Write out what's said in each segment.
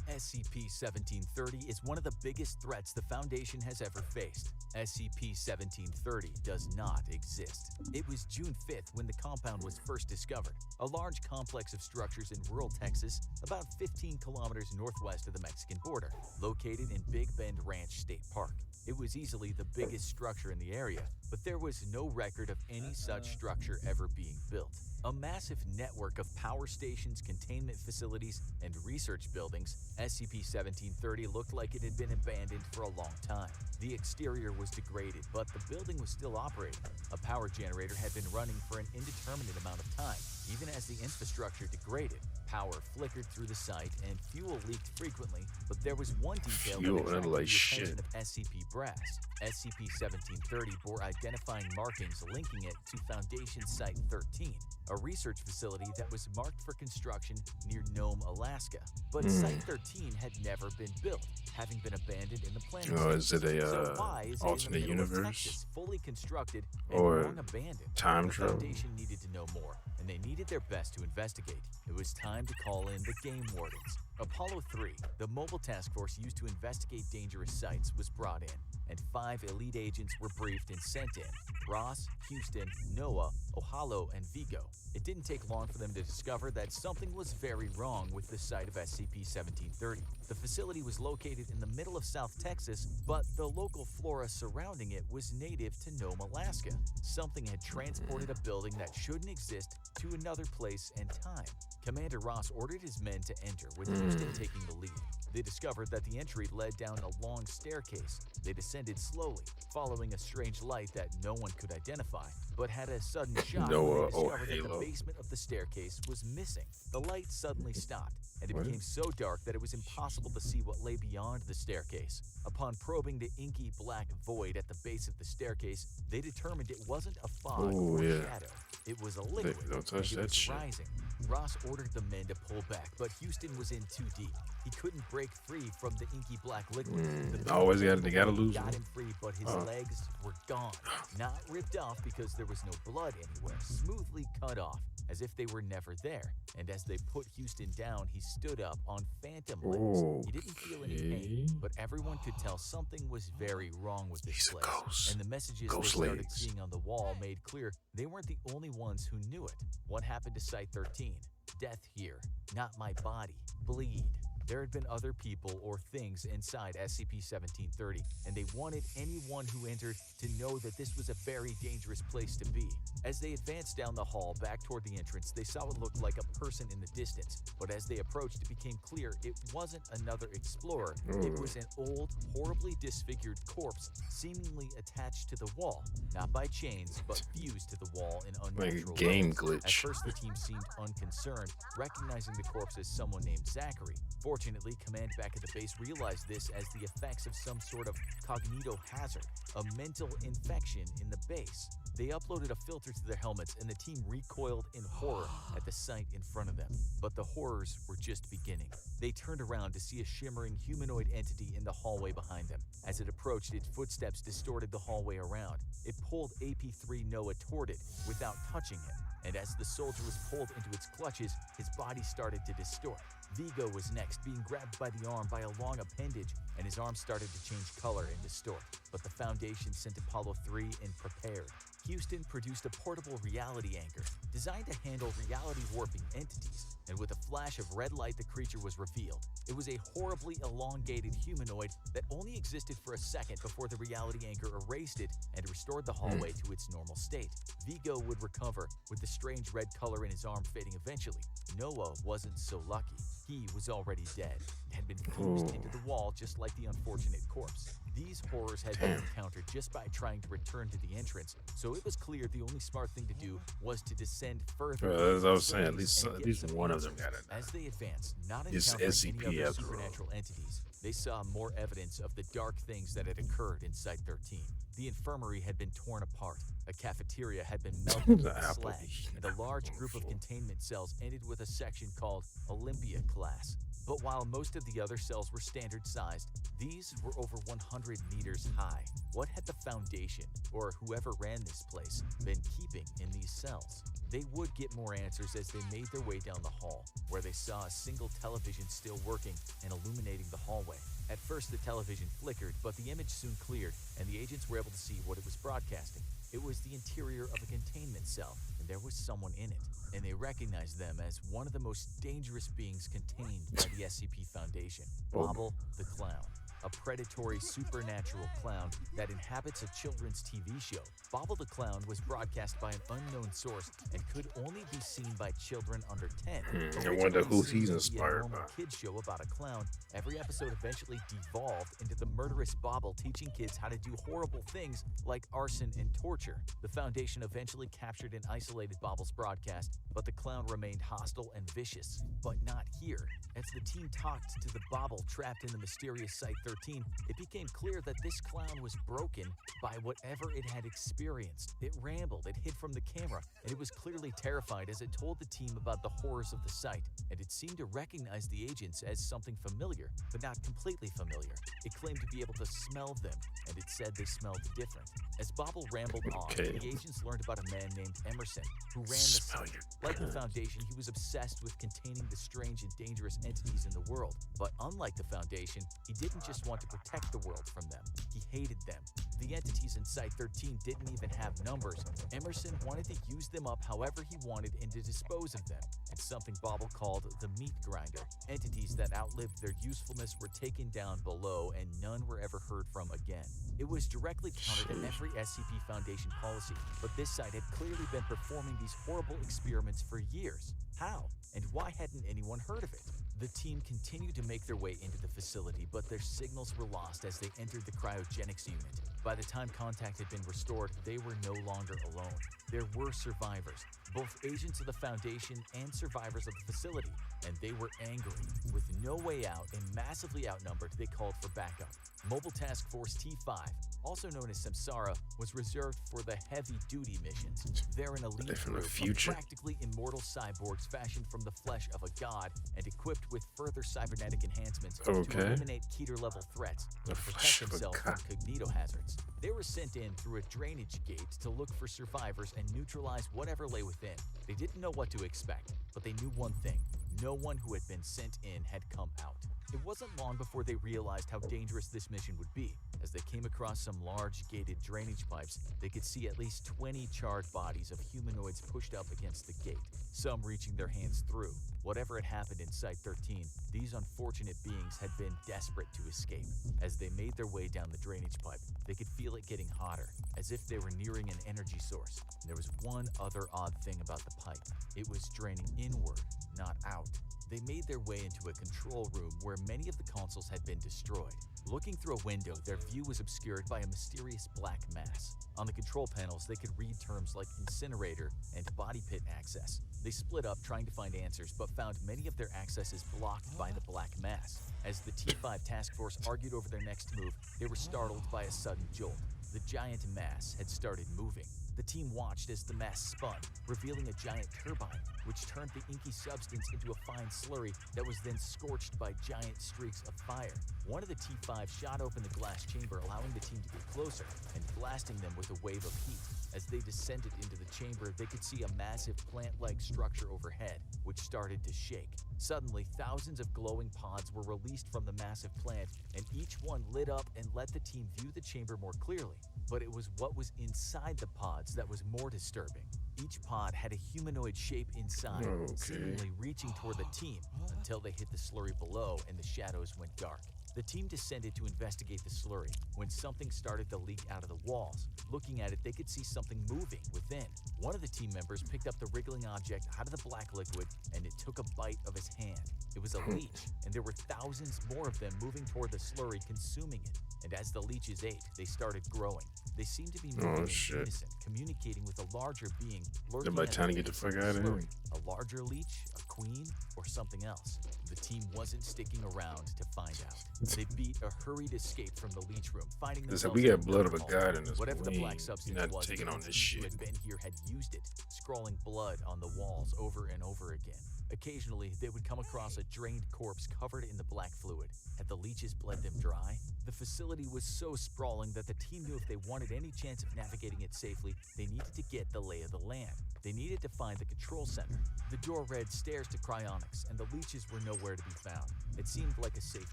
SCP-1730 is one of the biggest threats the Foundation has ever faced. SCP-1730 does not exist. It was June 5th when the compound was first discovered, a large complex of structures in rural Texas, about 15 kilometers northwest of the Mexican border, located in Big Bend Ranch State Park. It was easily the biggest structure in the area, but there was no record of any such structure ever being built. A massive network of power stations, containment facilities, and research buildings, SCP-1730 looked like it had been abandoned for a long time. The exterior was degraded, but the building was still operating. A power generator had been running for an indeterminate amount of time. Even as the infrastructure degraded, power flickered through the site and fuel leaked frequently, but there was one detail that attracted the attention of SCP brass. SCP-1730 bore identifying markings linking it to Foundation Site 13, a research facility that was marked for construction near Nome, Alaska. But Site 13 had never been built, having been abandoned in the planning stage. Is it a alternate universe? Texas, fully constructed and or long abandoned. time travel? The Foundation needed to know more, and they needed their best to investigate. It was time to call in the Game Wardens. Apollo 3, the mobile task force used to investigate dangerous sites, was brought in, and 5 elite agents were briefed and sent in: Ross, Houston, Noah, Ohalo, and Vigo. It didn't take long for them to discover that something was very wrong with the site of SCP-1730. The facility was located in the middle of South Texas, but the local flora surrounding it was native to Nome, Alaska. Something had transported a building that shouldn't exist to another place and time. Commander Ross ordered his men to enter, with Houston taking the lead. They discovered that the entry led down a long staircase. They descended slowly, following a strange light that no one could identify, but had a sudden shock when they discovered that the basement of the staircase was missing. The light suddenly stopped, and it became so dark that it was impossible to see what lay beyond the staircase. Upon probing the inky black void at the base of the staircase, they determined it wasn't a fog or shadow. It was a liquid, and it was rising. Ross ordered the men to pull back, but Houston was in too deep. He couldn't break free from the inky black liquid. Always gotta lose got him free, but his legs were gone. Not ripped off because there was no blood anywhere, smoothly cut off, as if they were never there. And as they put Houston down, he stood up on phantom legs. He didn't feel any pain, but everyone could tell something was very wrong with this place. And the messages they started seeing on the wall made clear they weren't the only ones who knew it. What happened to Site 13? Death here, not my body. Bleed. There had been other people or things inside SCP-1730, and they wanted anyone who entered to know that this was a very dangerous place to be. As they advanced down the hall back toward the entrance, they saw what looked like a person in the distance, but as they approached, it became clear it wasn't another explorer. It was an old, horribly disfigured corpse, seemingly attached to the wall, not by chains, but fused to the wall in unnatural ways. Game glitch. At first, the team seemed unconcerned, recognizing the corpse as someone named Zachary. Fortunately, command back at the base realized this as the effects of some sort of cognitohazard, a mental infection in the base. They uploaded a filter to their helmets, and the team recoiled in horror at the sight in front of them. But the horrors were just beginning. They turned around to see a shimmering humanoid entity in the hallway behind them. As it approached, its footsteps distorted the hallway around. It pulled AP3 Noah toward it without touching him. And as the soldier was pulled into its clutches, his body started to distort. Vigo was next, being grabbed by the arm by a long appendage, and his arm started to change color and distort. But the Foundation sent Apollo 3 in prepared. Houston produced a portable reality anchor designed to handle reality warping entities, and with a flash of red light, the creature was revealed. It was a horribly elongated humanoid that only existed for a second before the reality anchor erased it and restored the hallway to its normal state. Vigo would recover, with the strange red color in his arm fading eventually. Noah wasn't so lucky. He was already dead and had been fused into the wall just like the unfortunate corpse. These horrors had been encountered just by trying to return to the entrance, so it was clear the only smart thing to do was to descend further. As I was saying, at least one of them got it. As they advanced, not encountering any other supernatural entities, they saw more evidence of the dark things that had occurred in Site 13. The infirmary had been torn apart, a cafeteria had been melted into slag, and a large group of containment cells ended with a section called Olympia Class. But while most of the other cells were standard sized, these were over 100 meters high. What had the Foundation, or whoever ran this place, been keeping in these cells? They would get more answers as they made their way down the hall, where they saw a single television still working and illuminating the hallway. At first, the television flickered, but the image soon cleared, and the agents were able to see what it was broadcasting. It was the interior of a containment cell, and there was someone in it, and they recognized them as one of the most dangerous beings contained by the SCP Foundation, Bobble the Clown. A predatory supernatural clown that inhabits a children's TV show. Bobble the Clown was broadcast by an unknown source and could only be seen by children under 10. I wonder who he's inspired by. A kids show about a clown. Every episode eventually devolved into the murderous Bobble teaching kids how to do horrible things like arson and torture. The Foundation eventually captured and isolated Bobble's broadcast, but the clown remained hostile and vicious. But not here. As the team talked to the Bobble trapped in the mysterious Site-13, it became clear that this clown was broken by whatever it had experienced. It rambled, it hid from the camera, and it was clearly terrified as it told the team about the horrors of the site, and it seemed to recognize the agents as something familiar, but not completely familiar. It claimed to be able to smell them, and it said they smelled different. As Bobble rambled on, the agents learned about a man named Emerson, who ran the site. Like the Foundation, he was obsessed with containing the strange and dangerous entities in the world. But unlike the Foundation, he didn't just want to protect the world from them. He hated them. The entities in Site-13 didn't even have numbers. Emerson wanted to use them up however he wanted and to dispose of them. And something Bobble called the meat grinder. Entities that outlived their usefulness were taken down below and none were ever heard from again. It was directly counter to every SCP Foundation policy, but this site had clearly been performing these horrible experiments for years. How? And why hadn't anyone heard of it? The team continued to make their way into the facility, but their signals were lost as they entered the cryogenics unit. By the time contact had been restored, they were no longer alone. There were survivors, both agents of the Foundation and survivors of the facility, and they were angry. With no way out and massively outnumbered, they called for backup. Mobile Task Force T5, also known as Samsara, was reserved for the heavy-duty missions. They're an elite group of practically immortal cyborgs fashioned from the flesh of a god and equipped with further cybernetic enhancements to eliminate Keter-level threats and protect themselves from cognito hazards. They were sent in through a drainage gate to look for survivors and neutralize whatever lay within. They didn't know what to expect, but they knew one thing. No one who had been sent in had come out. It wasn't long before they realized how dangerous this mission would be. As they came across some large gated drainage pipes, they could see at least 20 charred bodies of humanoids pushed up against the gate, some reaching their hands through. Whatever had happened in Site-13, these unfortunate beings had been desperate to escape. As they made their way down the drainage pipe, they could feel it getting hotter, as if they were nearing an energy source. There was one other odd thing about the pipe. It was draining inward, not out. They made their way into a control room where many of the consoles had been destroyed. Looking through a window, their view was obscured by a mysterious black mass. On the control panels, they could read terms like incinerator and body pit access. They split up trying to find answers, but found many of their accesses blocked by the black mass. As the T5 task force argued over their next move, they were startled by a sudden jolt. The giant mass had started moving. The team watched as the mass spun, revealing a giant turbine, which turned the inky substance into a fine slurry that was then scorched by giant streaks of fire. One of the T5 shot open the glass chamber, allowing the team to get closer and blasting them with a wave of heat. As they descended into the chamber, they could see a massive plant-like structure overhead, which started to shake. Suddenly, thousands of glowing pods were released from the massive plant, and each one lit up and let the team view the chamber more clearly. But it was what was inside the pods that was more disturbing. Each pod had a humanoid shape inside, seemingly reaching toward the team, until they hit the slurry below and the shadows went dark. The team descended to investigate the slurry when something started to leak out of the walls. Looking at it, they could see something moving within. One of the team members picked up the wriggling object out of the black liquid, and it took a bite of his hand. It was a leech, and there were thousands more of them moving toward the slurry, consuming it. And as the leeches ate, they started growing. They seemed to be moving in unison, communicating with a larger being lurking Everybody trying to get the fuck out of here. A larger leech, a queen, or something else. The team wasn't sticking around to find out. They beat a hurried escape from the leech room, finding themselves. We got blood of a god in this. Whatever the black substance was, taking on this who had been here had used it, scrawling blood on the walls over and over again. Occasionally, they would come across a drained corpse covered in the black fluid. Had the leeches bled them dry? The facility was so sprawling that the team knew if they wanted any chance of navigating it safely, they needed to get the lay of the land. They needed to find the control center. The door read stairs to cryonics, and the leeches were nowhere to be found. It seemed like a safe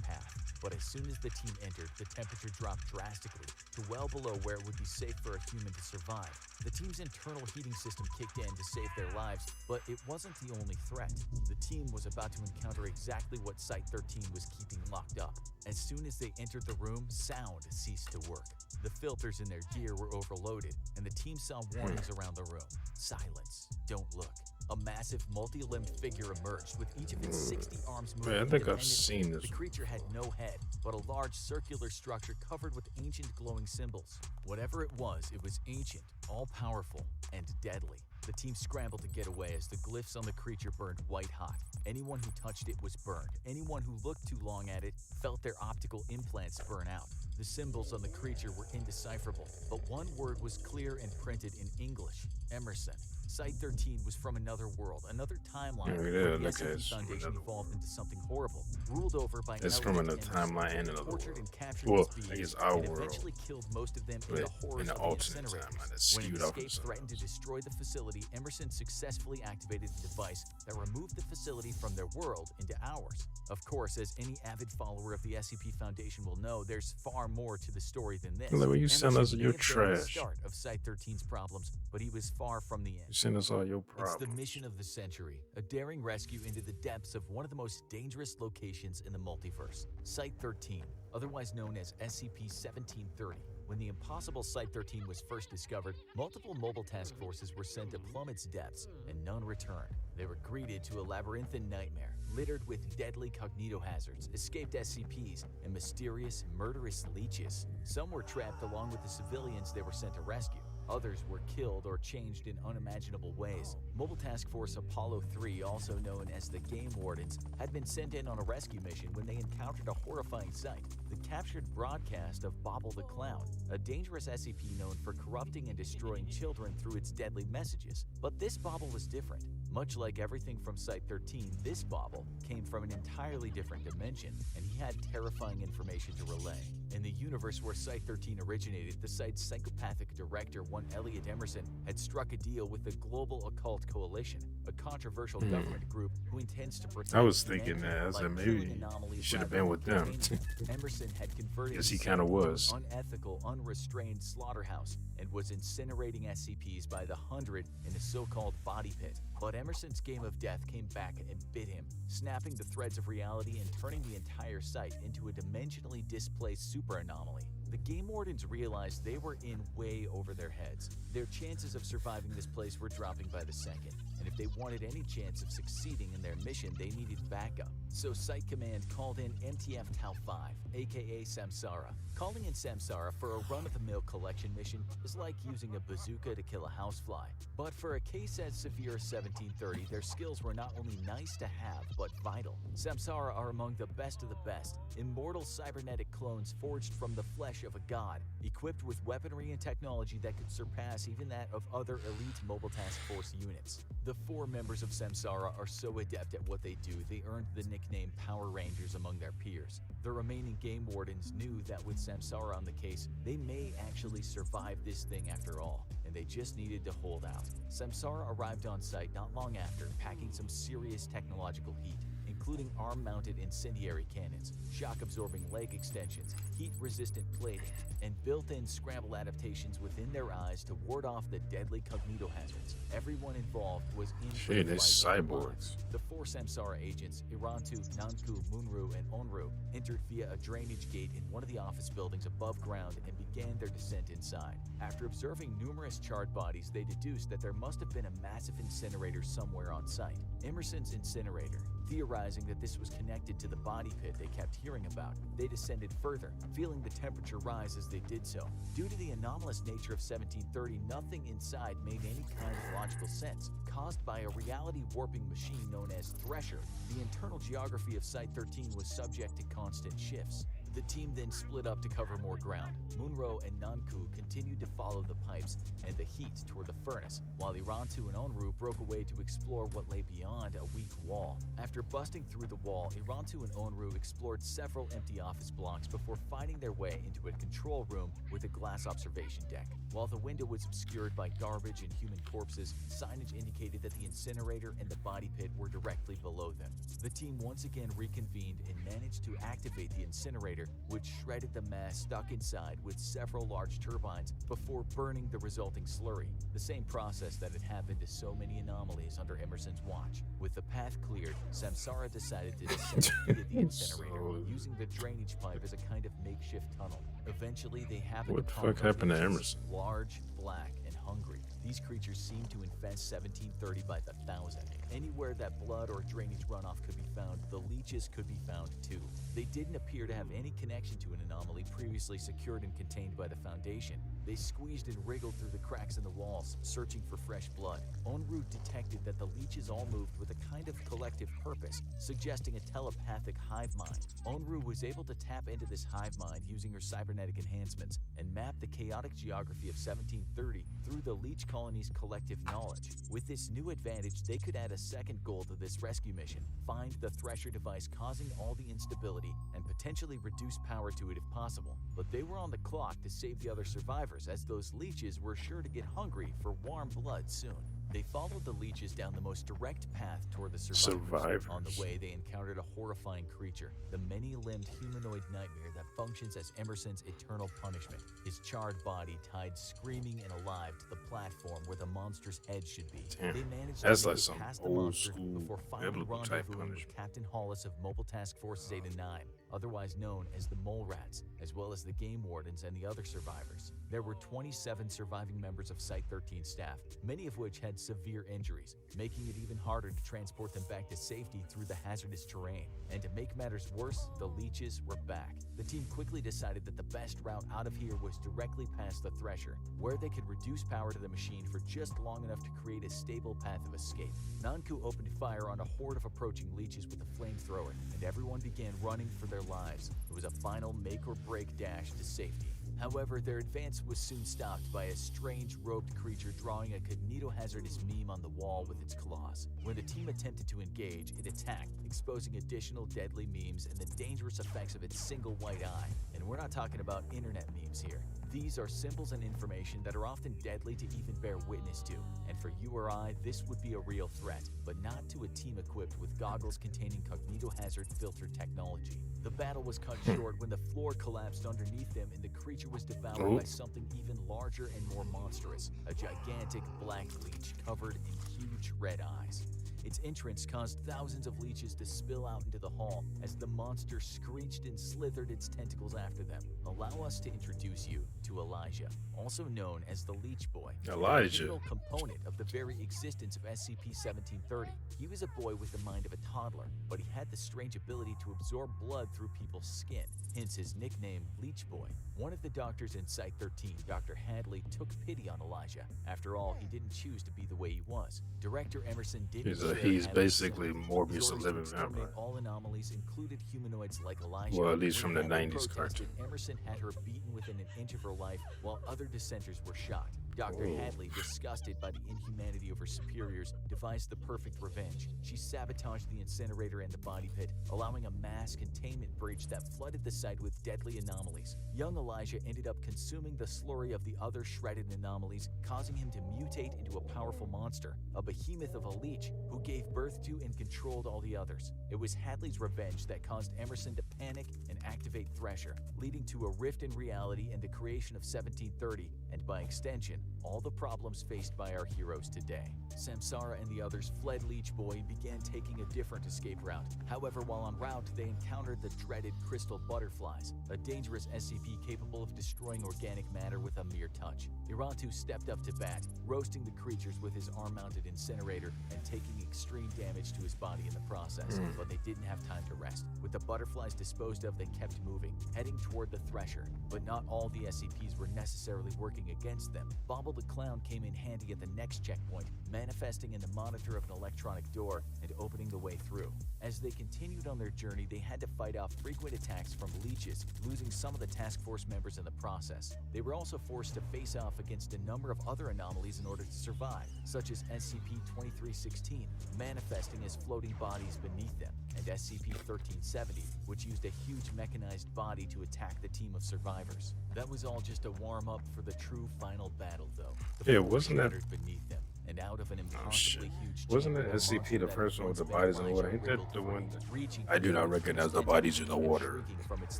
path, but as soon as the team entered, the temperature dropped drastically to well below where it would be safe for a human to survive. The team's internal heating system kicked in to save their lives, but it wasn't the only threat. The team was about to encounter exactly what Site-13 was keeping locked up. As soon as they entered the room, sound ceased to work. The filters in their gear were overloaded, and the team saw warnings around the room. Silence. Don't look. A massive multi-limbed figure emerged with each of its 60 arms moving. Man, I think I've seen this. The creature had no head, but a large circular structure covered with ancient glowing symbols. Whatever it was ancient, all-powerful, and deadly. The team scrambled to get away as the glyphs on the creature burned white-hot. Anyone who touched it was burned. Anyone who looked too long at it felt their optical implants burn out. The symbols on the creature were indecipherable, but one word was clear and printed in English: Emerson. Site-13 was from another world, another timeline, where the SCP Foundation evolved into something horrible, ruled over by It's from another timeline and another tortured world. and captured Well, its I guess beings, our and world. eventually killed most of them in But the horrors in the of alternate incinerators. timeline that's When skewed an off of escape threatened to destroy the facility, Emerson successfully activated the device that removed the facility from their world into ours. Of course, as any avid follower of the SCP Foundation will know, there's far more to the story than this. Like when you send us Emerson your may have been the trash. start of Site-13's problems, but he was far from the You end. send us all your It's problems. the mission of the century, a daring rescue into the depths of one of the most dangerous locations in the multiverse, Site-13, otherwise known as SCP-1730. When the impossible Site-13 was first discovered, multiple mobile task forces were sent to plumb its depths, and none returned. They were greeted to a labyrinthine nightmare, littered with deadly cognitohazards, escaped SCPs, and mysterious, murderous leeches. Some were trapped along with the civilians they were sent to rescue. Others were killed or changed in unimaginable ways. Mobile Task Force Apollo 3, also known as the Game Wardens, had been sent in on a rescue mission when they encountered a horrifying sight: the captured broadcast of Bobble the Clown, a dangerous SCP known for corrupting and destroying children through its deadly messages. But this Bobble was different. Much like everything from Site-13, this Bobble came from an entirely different dimension, and he had terrifying information to relay. In the universe where Site-13 originated, the site's psychopathic director, one Elliot Emerson, had struck a deal with the Global Occult Coalition, a controversial government group who intends to protect I was thinking humanity that. I by said killing maybe anomalies he should have rather been with than them. containing them. Emerson had converted Yes, he the kind of site into was. an unethical, unrestrained slaughterhouse and was incinerating SCPs by the hundred in a so-called body pit. But Emerson's game of death came back and bit him, snapping the threads of reality and turning the entire site into a dimensionally displaced super anomaly. The Game Wardens realized they were in way over their heads. Their chances of surviving this place were dropping by the second, and if they wanted any chance of succeeding in their mission, they needed backup. So Site Command called in MTF Tau 5, aka Samsara. Calling in Samsara for a run-of-the-mill collection mission is like using a bazooka to kill a housefly. But for a case as severe as 1730, their skills were not only nice to have, but vital. Samsara are among the best of the best, immortal cybernetic clones forged from the flesh of a god, equipped with weaponry and technology that could surpass even that of other elite Mobile Task Force units. The 4 members of Samsara are so adept at what they do, they earned the nickname Power Rangers among their peers. The remaining Game Wardens knew that with Samsara on the case, they may actually survive this thing after all, and they just needed to hold out. Samsara arrived on site not long after, packing some serious technological heat, including arm-mounted incendiary cannons, shock-absorbing leg extensions, heat-resistant plating, and built-in scramble adaptations within their eyes to ward off the deadly cognitohazards. Everyone involved was in for Shit, the it's fight of their cyborgs. lives. The 4 Samsara agents, Irantu, Nanku, Munru, and Onru, entered via a drainage gate in one of the office buildings above ground and began their descent inside. After observing numerous charred bodies, they deduced that there must have been a massive incinerator somewhere on site. Emerson's incinerator. Theorizing that this was connected to the body pit they kept hearing about, they descended further, feeling the temperature rise as they did so. Due to the anomalous nature of 1730, nothing inside made any kind of logical sense. Caused by a reality-warping machine known as Thresher, the internal geography of Site-13 was subject to constant shifts. The team then split up to cover more ground. Munro and Nanku continued to follow the pipes and the heat toward the furnace, while Irantu and Onru broke away to explore what lay beyond a weak wall. After busting through the wall, Irantu and Onru explored several empty office blocks before finding their way into a control room with a glass observation deck. While the window was obscured by garbage and human corpses, signage indicated that the incinerator and the body pit were directly below them. The team once again reconvened and managed to activate the incinerator, which shredded the mass stuck inside with several large turbines before burning the resulting slurry, the same process that had happened to so many anomalies under Emerson's watch. With the path cleared, Samsara decided to descend into the incinerator, using the drainage pipe as a kind of makeshift tunnel. Eventually, they happened What the upon fuck happened to leeches, Emerson? large, black, and hungry. These creatures seemed to infest 1730 by the thousand. Anywhere that blood or drainage runoff could be found, the leeches could be found too. They didn't appear to have any connection to an anomaly previously secured and contained by the Foundation. They squeezed and wriggled through the cracks in the walls, searching for fresh blood. Onru detected that the leeches all moved with a kind of collective purpose, suggesting a telepathic hive mind. Onru was able to tap into this hive mind using her cybernetic enhancements and map the chaotic geography of 1730 through the leech colony's collective knowledge. With this new advantage, they could add a second goal to this rescue mission: find the Thresher device causing all the instability and potentially reduce power to it if possible. But they were on the clock to save the other survivors, as those leeches were sure to get hungry for warm blood soon. They followed the leeches down the most direct path toward the survivors. On the way, they encountered a horrifying creature, the many-limbed humanoid nightmare that functions as Emerson's eternal punishment, his charred body tied screaming and alive to the platform where the monster's head should be. Damn. They managed That's to like make it some past the old monster school before finally biblical type rendezvousing with punishment. Captain Hollis of Mobile Task Force Zeta 9, otherwise known as the Mole Rats, as well as the Game Wardens and the other survivors. There were 27 surviving members of Site-13 staff, many of which had severe injuries, making it even harder to transport them back to safety through the hazardous terrain. And to make matters worse, the leeches were back. The team quickly decided that the best route out of here was directly past the Thresher, where they could reduce power to the machine for just long enough to create a stable path of escape. Nanku opened fire on a horde of approaching leeches with a flamethrower, and everyone began running for their lives. It was a final make-or-break dash to safety. However, their advance was soon stopped by a strange robed creature drawing a cognitohazardous meme on the wall with its claws. When the team attempted to engage, it attacked, exposing additional deadly memes and the dangerous effects of its single white eye. And we're not talking about internet memes here. These are symbols and information that are often deadly to even bear witness to, and for you or I, this would be a real threat, but not to a team equipped with goggles containing cognitohazard filter technology. The battle was cut short when the floor collapsed underneath them and the creature was devoured by something even larger and more monstrous, a gigantic black leech covered in huge red eyes. Its entrance caused thousands of leeches to spill out into the hall as the monster screeched and slithered its tentacles after them. Allow us to introduce you to Elijah, also known as the Leech Boy. Elijah. A pivotal component of the very existence of SCP-1730. He was a boy with the mind of a toddler, but he had the strange ability to absorb blood through people's skin, hence his nickname Leech Boy. One of the doctors in Site-13, Dr. Hadley, took pity on Elijah. After all, he didn't choose to be the way he was. Director Emerson didn't He's basically Morbius, a living vampire. All anomalies included humanoids like Elijah. Well, at least from the When Hadley 90s protested, cartoon. Emerson had her beaten within an inch of her life, while other dissenters were shot. Dr. Hadley, disgusted by the inhumanity of her superiors, devised the perfect revenge. She sabotaged the incinerator and the body pit, allowing a mass containment breach that flooded the site with deadly anomalies. Young Elijah ended up consuming the slurry of the other shredded anomalies, causing him to mutate into a powerful monster, a behemoth of a leech who gave birth to and controlled all the others. It was Hadley's revenge that caused Emerson to panic and activate Thresher, leading to a rift in reality and the creation of 1730, and by extension, all the problems faced by our heroes today. Samsara and the others fled Leech Boy and began taking a different escape route. However, while en route, they encountered the dreaded crystal butterflies, a dangerous SCP capable of destroying organic matter with a mere touch. Irantu stepped up to bat, roasting the creatures with his arm-mounted incinerator and taking extreme damage to his body in the process, but they didn't have time to rest. With the butterflies disposed of, they kept moving, heading toward the Thresher. But not all the SCPs were necessarily working against them. Bobble the Clown came in handy at the next checkpoint, manifesting in the monitor of an electronic door and opening the way through. As they continued on their journey, they had to fight off frequent attacks from leeches, losing some of the task force members in the process. They were also forced to face off against a number of other anomalies in order to survive, such as SCP-2316, manifesting as floating bodies beneath them, and SCP-1370, which used a huge mechanized body to attack the team of survivors. That was all just a warm-up for the true final battle, though. Yeah, wasn't that beneath them, and out of an impossibly huge wasn't that SCP the first one with the bodies in the water? Ain't that the one that I do not recognize the bodies in the water? From its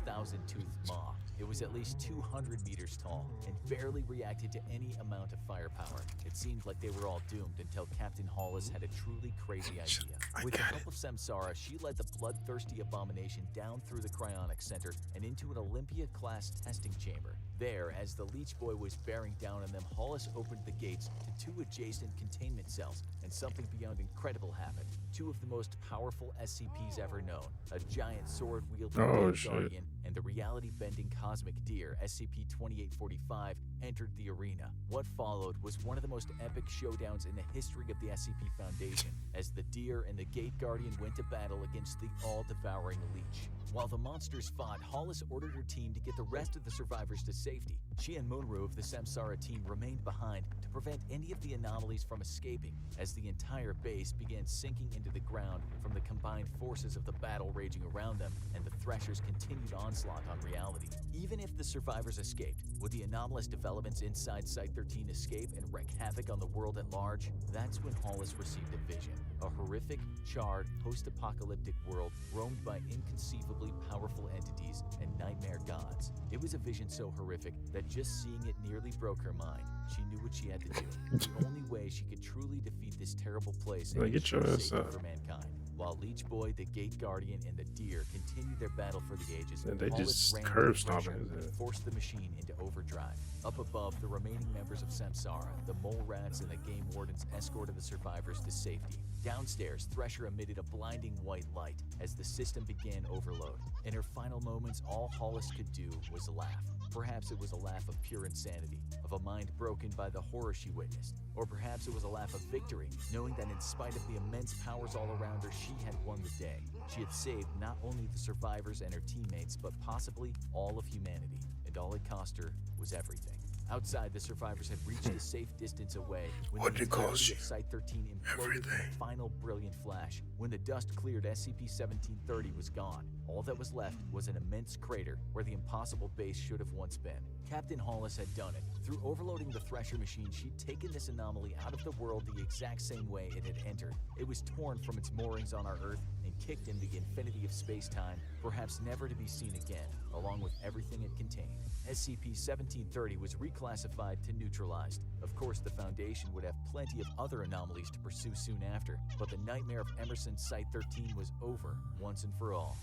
thousand-toothed maw. It was at least 200 meters tall and barely reacted to any amount of firepower. It seemed like they were all doomed until Captain Hollis had a truly crazy idea. With the help of Samsara, she led the bloodthirsty abomination down through the cryonic center and into an Olympia-class testing chamber. There, as the Leech Boy was bearing down on them, Hollis opened the gates to 2 adjacent containment cells, and something beyond incredible happened. 2 of the most powerful SCPs ever known, a giant sword-wielding Guardian and the reality-bending cosmic deer, SCP-2845, entered the arena. What followed was one of the most epic showdowns in the history of the SCP Foundation, as the deer and the Gate Guardian went to battle against the all-devouring Leech. While the monsters fought, Hollis ordered her team to get the rest of the survivors to safety. She and Munro of the Samsara team remained behind to prevent any of the anomalies from escaping, as the entire base began sinking into the ground from the combined forces of the battle raging around them and the Thresher's continued onslaught on reality. Even if the survivors escaped, would the anomalous developments inside Site-13 escape and wreak havoc on the world at large? That's when Hollis received a vision. A horrific, charred, post-apocalyptic world roamed by inconceivably powerful entities and nightmare gods. It was a vision so horrific that just seeing it nearly broke her mind. She knew what she had to do. The only way she could truly defeat this terrible place and ensure safety for mankind. While Leech Boy, the Gate Guardian, and the Deer continued their battle for the ages, and they Hollis just ran curve the stomping and forced the machine into overdrive. Up above, the remaining members of Samsara, the Mole Rats, and the Game Wardens escorted the survivors to safety. Downstairs, Thresher emitted a blinding white light as the system began overload. In her final moments, all Hollis could do was laugh. Perhaps it was a laugh of pure insanity, of a mind broken by the horror she witnessed. Or perhaps it was a laugh of victory, knowing that in spite of the immense powers all around her, she had won the day. She had saved not only the survivors and her teammates, but possibly all of humanity. And all it cost her was everything. Outside, the survivors had reached a safe distance away when the entirety of Site-13 imploded in a final brilliant flash. When the dust cleared, SCP-1730 was gone. All that was left was an immense crater where the impossible base should have once been. Captain Hollis had done it. Through overloading the Thresher machine, she'd taken this anomaly out of the world the exact same way it had entered. It was torn from its moorings on our Earth and kicked into the infinity of space-time, perhaps never to be seen again, along with everything it contained. SCP-1730 was reclassified to neutralized. Of course, the Foundation would have plenty of other anomalies to pursue soon after, but the nightmare of Emerson's Site-13 was over once and for all.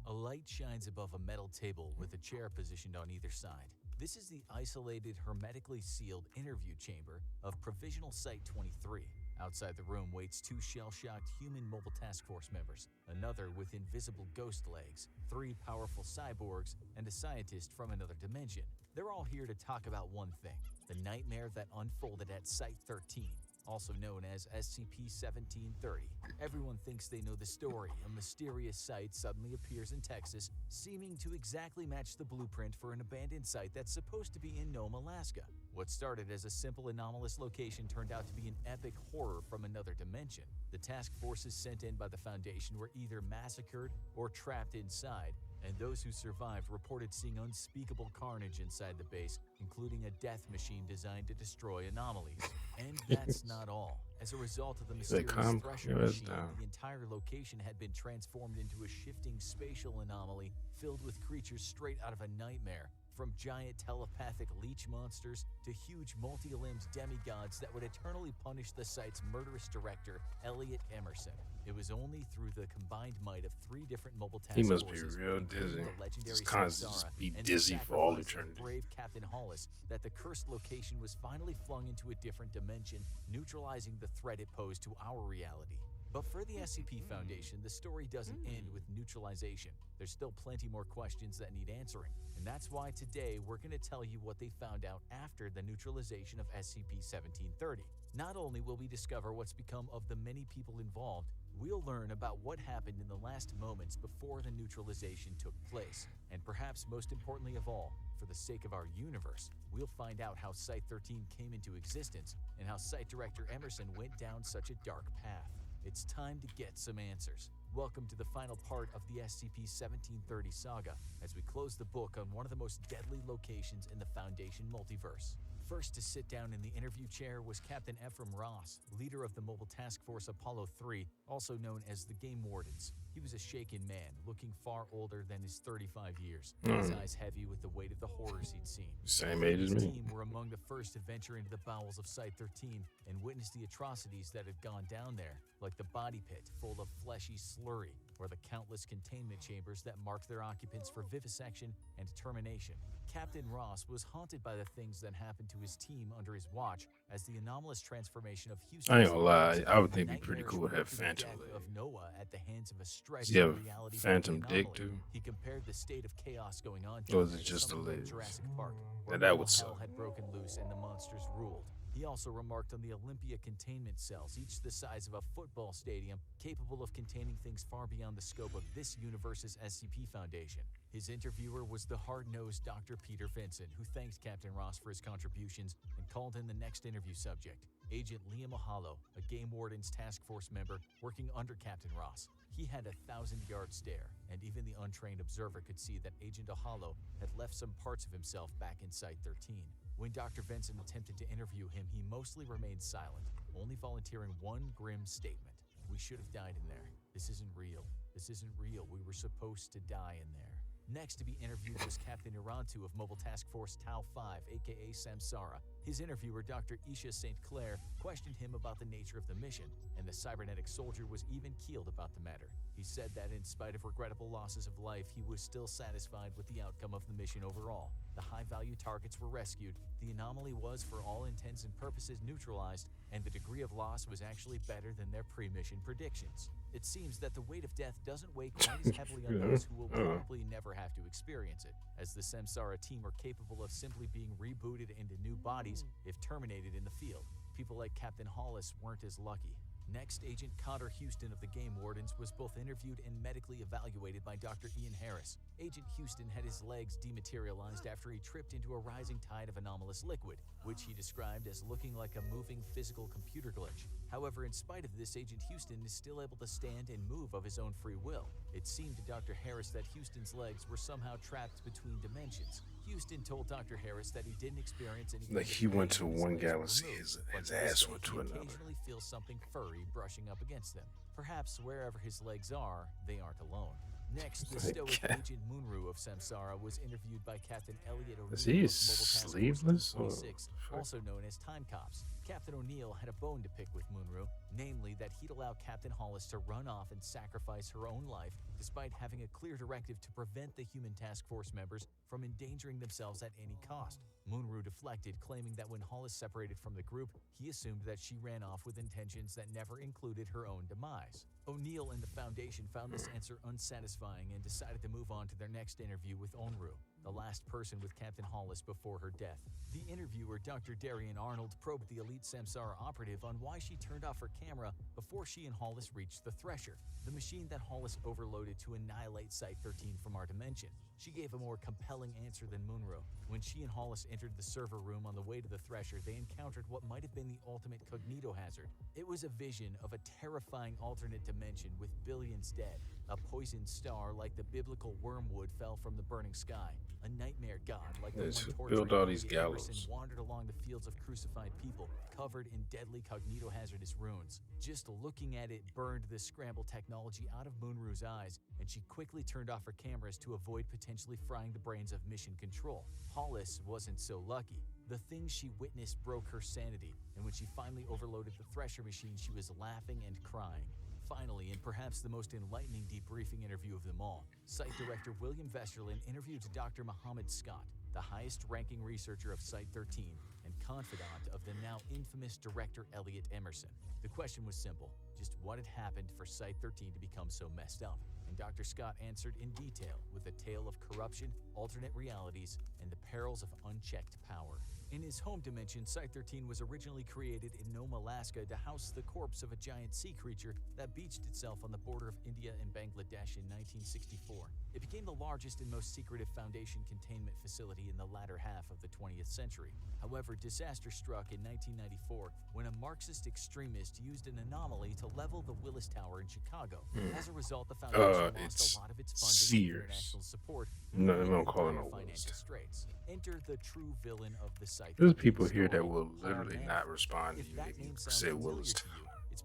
A light shines above a metal table with a chair positioned on either side. This is the isolated, hermetically sealed interview chamber of Provisional Site-23. Outside the room waits 2 shell-shocked human mobile task force members, another with invisible ghost legs, 3 powerful cyborgs, and a scientist from another dimension. They're all here to talk about one thing, the nightmare that unfolded at Site-13, also known as SCP-1730. Everyone thinks they know the story. A mysterious site suddenly appears in Texas, seeming to exactly match the blueprint for an abandoned site that's supposed to be in Nome, Alaska. What started as a simple anomalous location turned out to be an epic horror from another dimension. The task forces sent in by the Foundation were either massacred or trapped inside, and those who survived reported seeing unspeakable carnage inside the base, including a death machine designed to destroy anomalies. And that's not all. As a result of the mysterious Thresher machine, the entire location had been transformed into a shifting spatial anomaly filled with creatures straight out of a nightmare, from giant telepathic leech monsters to huge multi-limbed demigods that would eternally punish the site's murderous director, Elliot Emerson. It was only through the combined might of 3 different mobile task He must be forces, real including dizzy. the legendary Just constantly Samsara just be and dizzy the for all sacrifice of eternity. brave Captain Hollis, that the cursed location was finally flung into a different dimension, neutralizing the threat it posed to our reality. But for the SCP Foundation, the story doesn't end with neutralization. There's still plenty more questions that need answering, and that's why today we're going to tell you what they found out after the neutralization of SCP-1730. Not only will we discover what's become of the many people involved, we'll learn about what happened in the last moments before the neutralization took place. And perhaps most importantly of all, for the sake of our universe, we'll find out how Site-13 came into existence and how Site Director Emerson went down such a dark path. It's time to get some answers. Welcome to the final part of the SCP-1730 saga, as we close the book on one of the most deadly locations in the Foundation multiverse. First to sit down in the interview chair was Captain Ephraim Ross, leader of the Mobile Task Force Apollo 3, also known as the Game Wardens. He was a shaken man, looking far older than his 35 years, his eyes heavy with the weight of the horrors he'd seen. Same age as His me. team were among the first to venture into the bowels of Site-13 and witness the atrocities that had gone down there, like the body pit full of fleshy slurry, or the countless containment chambers that marked their occupants for vivisection and termination. Captain Ross was haunted by the things that happened to his team under his watch, as the anomalous transformation of Houston. I ain't gonna lie, I would think it'd be pretty cool to have Phantom of Noah at the hands of a stretch Does he have of reality Phantom from the dick anomaly. too? He compared the state of chaos going on Or down is there it to just the something like legs? Jurassic Park, where That all would hell suck. had broken loose and the monsters ruled. He also remarked on the Olympia containment cells, each the size of a football stadium, capable of containing things far beyond the scope of this universe's SCP Foundation. His interviewer was the hard-nosed Dr. Peter Vincent, who thanked Captain Ross for his contributions and called in the next interview subject, Agent Liam Mahalo, a Game Warden's Task Force member working under Captain Ross. He had a 1,000-yard stare, and even the untrained observer could see that Agent Ahalo had left some parts of himself back in Site-13. When Dr. Vincent attempted to interview him, he mostly remained silent, only volunteering one grim statement. "We should have died in there. This isn't real. This isn't real. We were supposed to die in there." Next to be interviewed was Captain Irantu of Mobile Task Force Tau 5, aka Samsara. His interviewer, Dr. Isha St. Clair, questioned him about the nature of the mission, and the cybernetic soldier was even keeled about the matter. He said that in spite of regrettable losses of life, he was still satisfied with the outcome of the mission overall. The high-value targets were rescued, the anomaly was for all intents and purposes neutralized, and the degree of loss was actually better than their pre-mission predictions. It seems that the weight of death doesn't weigh quite as heavily on those who will probably never have to experience it, as the Samsara team are capable of simply being rebooted into new bodies if terminated in the field. People like Captain Hollis weren't as lucky. Next, Agent Cotter Houston of the Game Wardens was both interviewed and medically evaluated by Dr. Ian Harris. Agent Houston had his legs dematerialized after he tripped into a rising tide of anomalous liquid, which he described as looking like a moving physical computer glitch. However, in spite of this, Agent Houston is still able to stand and move of his own free will. It seemed to Dr. Harris that Houston's legs were somehow trapped between dimensions. Houston told Dr. Harris that he didn't experience any Like he went to one galaxy, removed, his but ass he went to another. occasionally feels something furry brushing up against them. Perhaps wherever his legs are, they aren't alone. Next, the stoic Agent Munru of Samsara was interviewed by Captain Elliot O'Neill Is of he Mobile Task Force sleeveless? 26, Oh, also known as Time Cops. Captain O'Neill had a bone to pick with Munru, namely that he'd allow Captain Hollis to run off and sacrifice her own life, despite having a clear directive to prevent the human task force members from endangering themselves at any cost. Munru deflected, claiming that when Hollis separated from the group, he assumed that she ran off with intentions that never included her own demise. O'Neill and the Foundation found this answer unsatisfying and decided to move on to their next interview with Onru, the last person with Captain Hollis before her death. The interviewer, Dr. Darian Arnold, probed the elite Samsara operative on why she turned off her camera before she and Hollis reached the Thresher, the machine that Hollis overloaded to annihilate Site-13 from our dimension. She gave a more compelling answer than Munro. When she and Hollis entered the server room on the way to the Thresher, they encountered what might have been the ultimate cognito hazard. It was a vision of a terrifying alternate dimension with billions dead. A poisoned star like the biblical wormwood fell from the burning sky. A nightmare god like the Let's one build torturing all these Elliot Emerson gallows. wandered along the fields of crucified people, covered in deadly cognito-hazardous runes. Just looking at it burned the scramble technology out of Munru's eyes, and she quickly turned off her cameras to avoid potentially frying the brains of Mission Control. Hollis wasn't so lucky. The things she witnessed broke her sanity, and when she finally overloaded the Thresher machine, she was laughing and crying. Finally, and perhaps the most enlightening debriefing interview of them all, Site Director William Vesterlin interviewed Dr. Muhammad Scott, the highest-ranking researcher of Site-13 and confidant of the now infamous Director Elliot Emerson. The question was simple: just what had happened for Site-13 to become so messed up? And Dr. Scott answered in detail with a tale of corruption, alternate realities, and the perils of unchecked power. In his home dimension, Site-13 was originally created in Nome, Alaska to house the corpse of a giant sea creature that beached itself on the border of India and Bangladesh in 1964. It became the largest and most secretive Foundation containment facility in the latter half of the 20th century. However, disaster struck in 1994 when a Marxist extremist used an anomaly to level the Willis Tower in Chicago. As a result, the Foundation lost a lot of its funding and international support. No, they don't call it no financial straits. Enter the true villain of the site. There's people here that will literally not respond to you if you say Willis.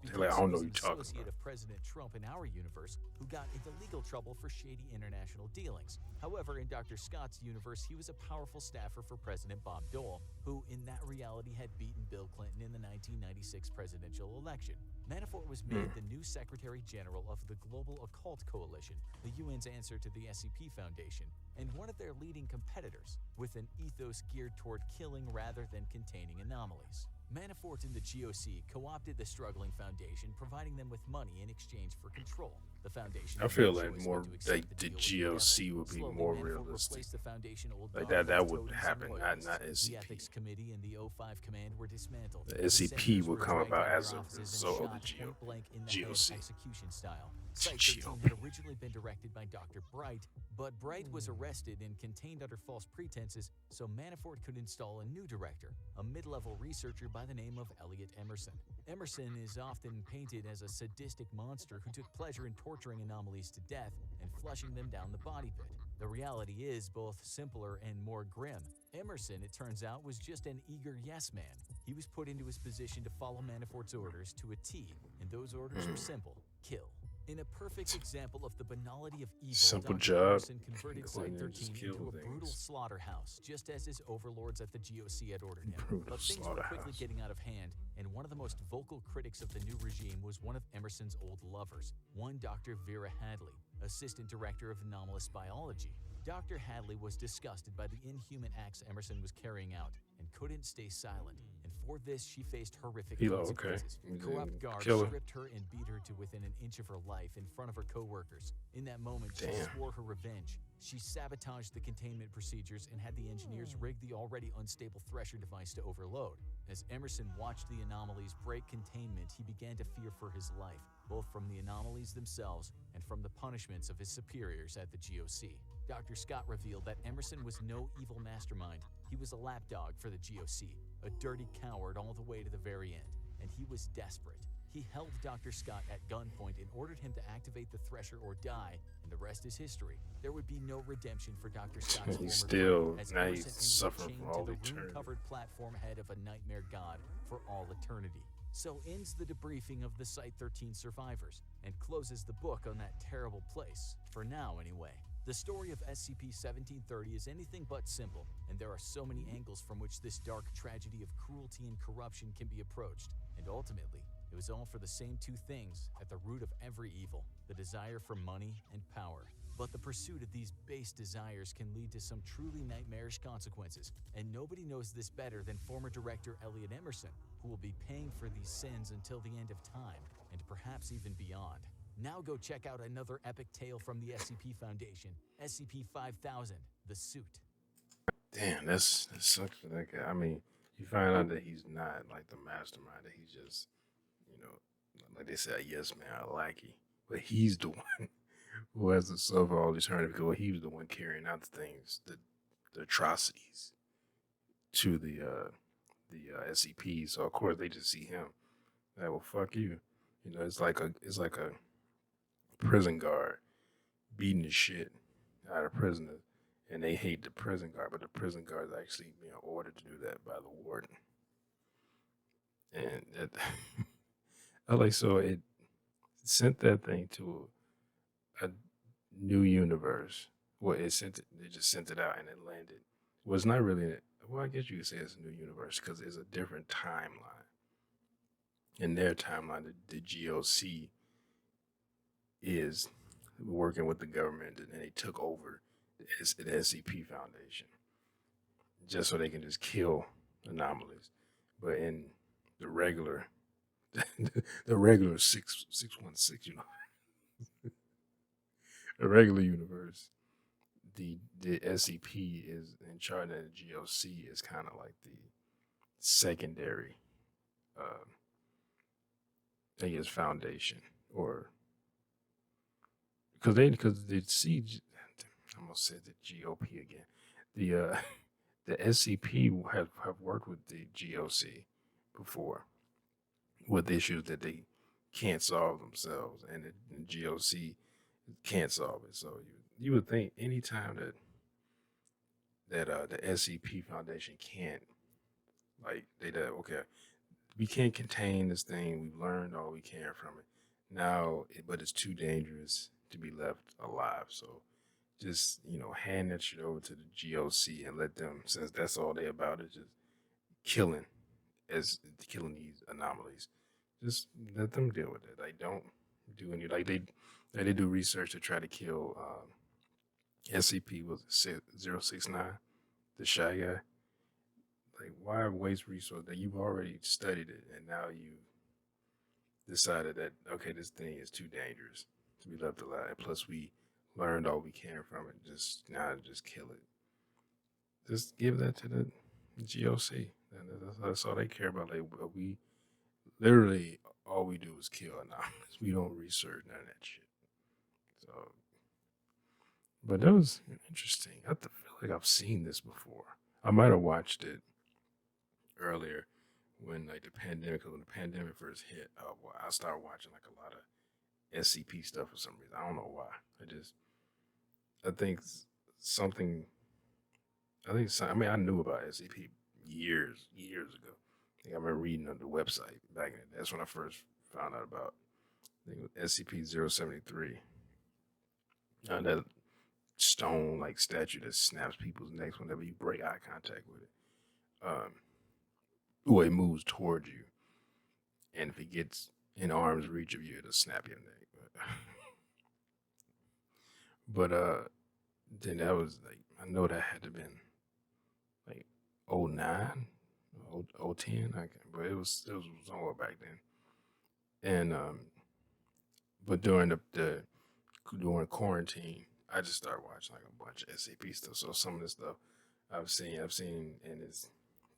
They're like, I don't know what you're talking associate about. of President Trump in our universe, who got into legal trouble for shady international dealings. However, in Dr. Scott's universe, he was a powerful staffer for President Bob Dole, who in that reality had beaten Bill Clinton in the 1996 presidential election. Manafort was made the new Secretary General of the Global Occult Coalition, the UN's answer to the SCP Foundation, and one of their leading competitors, with an ethos geared toward killing rather than containing anomalies. Manafort and the GOC co-opted the struggling Foundation, providing them with money in exchange for control. The Foundation, I feel like more like the GOC would be more realistic. Like that would happen, not The SCP. Ethics Committee and the O5 Command were dismantled. The SCP would come about as a result of the GOC. Execution style. Site-13 had originally been directed by Dr. Bright, but Bright was arrested and contained under false pretenses, so Manafort could install a new director, a mid-level researcher by the name of Elliot Emerson. Emerson is often painted as a sadistic monster who took pleasure in torturing anomalies to death and flushing them down the body pit. The reality is both simpler and more grim. Emerson, it turns out, was just an eager yes man. He was put into his position to follow Manafort's orders to a T, and those orders were simple: kill. In a perfect example of the banality of evil, Simple Dr. job. Emerson converted Go in there and Site-13 just kill into a things. brutal slaughterhouse, just as his overlords at the GOC had ordered him. Brutal But things were quickly slaughterhouse. getting out of hand, and one of the most vocal critics of the new regime was one of Emerson's old lovers, one Dr. Vera Hadley, assistant director of anomalous biology. Dr. Hadley was disgusted by the inhuman acts Emerson was carrying out and couldn't stay silent. And for this, she faced horrific consequences. Corrupt guards stripped her and beat her to within an inch of her life in front of her co-workers. In that moment, she swore her revenge. She sabotaged the containment procedures and had the engineers rig the already unstable Thresher device to overload. As Emerson watched the anomalies break containment, he began to fear for his life, both from the anomalies themselves and from the punishments of his superiors at the GOC. Dr. Scott revealed that Emerson was no evil mastermind. He was a lapdog for the GOC, a dirty coward all the way to the very end, and he was desperate. He held Dr. Scott at gunpoint and ordered him to activate the Thresher or die, and the rest is history. There would be no redemption for Dr. Scott's He's former still, as now Emerson he's ended up suffering chained for all to the eternity. rune-covered platform head of a nightmare god for all eternity. So ends the debriefing of the Site-13 survivors, and closes the book on that terrible place, for now anyway. The story of SCP-1730 is anything but simple, and there are so many angles from which this dark tragedy of cruelty and corruption can be approached, and ultimately, it was all for the same two things at the root of every evil: the desire for money and power. But the pursuit of these base desires can lead to some truly nightmarish consequences, and nobody knows this better than former director Elliot Emerson, who will be paying for these sins until the end of time, and perhaps even beyond. Now go check out another epic tale from the SCP Foundation, SCP-5000, The Suit. Damn, that sucks for that guy. I mean, you find out that he's not like the mastermind, that he's just, like they say, a yes man, a lackey. But he's the one who has to suffer all these hurt because he was the one carrying out the things, the atrocities to the SCP. So of course they just see him. Like, well, fuck you. It's like a prison guard beating the shit out of prisoners, and they hate the prison guard, but the prison guard is actually being ordered to do that by the warden. And it sent that thing to a new universe. Well, it just sent it out and it landed. Well, it's not really, I guess you could say it's a new universe because it's a different timeline. In their timeline, the GOC is working with the government, and they took over the SCP Foundation just so they can just kill anomalies. But in the regular, the regular 616, the regular universe, the SCP is in charge, and the GOC is kind of like the secondary, uh, I guess, foundation, or because the I almost said the GOP again. The the SCP have worked with the GOC before with issues that they can't solve themselves, and the GOC can't solve it. So you would think anytime that the SCP Foundation can't, like, they did, okay, we can't contain this thing. We've learned all we can from it now, but it's too dangerous to be left alive. So just, hand that shit over to the GOC and let them, since that's all they about, is just killing killing these anomalies. Just let them deal with it. Like, don't do any, they do research to try to kill SCP, was it 069, the shy guy. Like, why waste resources that you've already studied it, and now you decided that, okay, this thing is too dangerous to be left alive. Plus, we learned all we can from it. Just kill it. Just give that to the GOC. That's all they care about. Like, we literally, all we do is kill anomalies. We don't research none of that shit. So, but that was interesting. I feel like I've seen this before. I might have watched it earlier when, like, when the pandemic first hit. I started watching like a lot of SCP stuff for some reason. I don't know why. I think something. I mean, I knew about SCP years ago. I think I remember reading on the website back in the day. That's when I first found out about, I think it was SCP-073. That stone like statue that snaps people's necks whenever you break eye contact with it. Or it moves towards you, and if it gets in arm's reach of you, it'll snap your neck. But then that was like, I know that had to have been like '09, '10, but it was somewhere back then. And but during during quarantine, I just started watching like a bunch of SCP stuff. So some of the stuff I've seen, and it's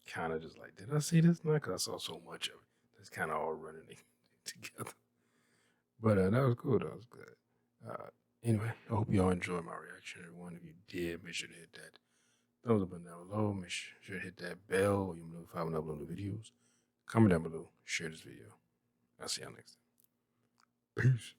kind of just like, did I see this now? Because I saw so much of it. It's kind of all running together. But that was cool. That was good. Anyway, I hope y'all enjoyed my reaction. Everyone, if you did, make sure to hit that thumbs up button down below. Make sure to hit that bell or you'll be notified when I upload new videos. Comment down below. Share this video. I'll see y'all next time. Peace.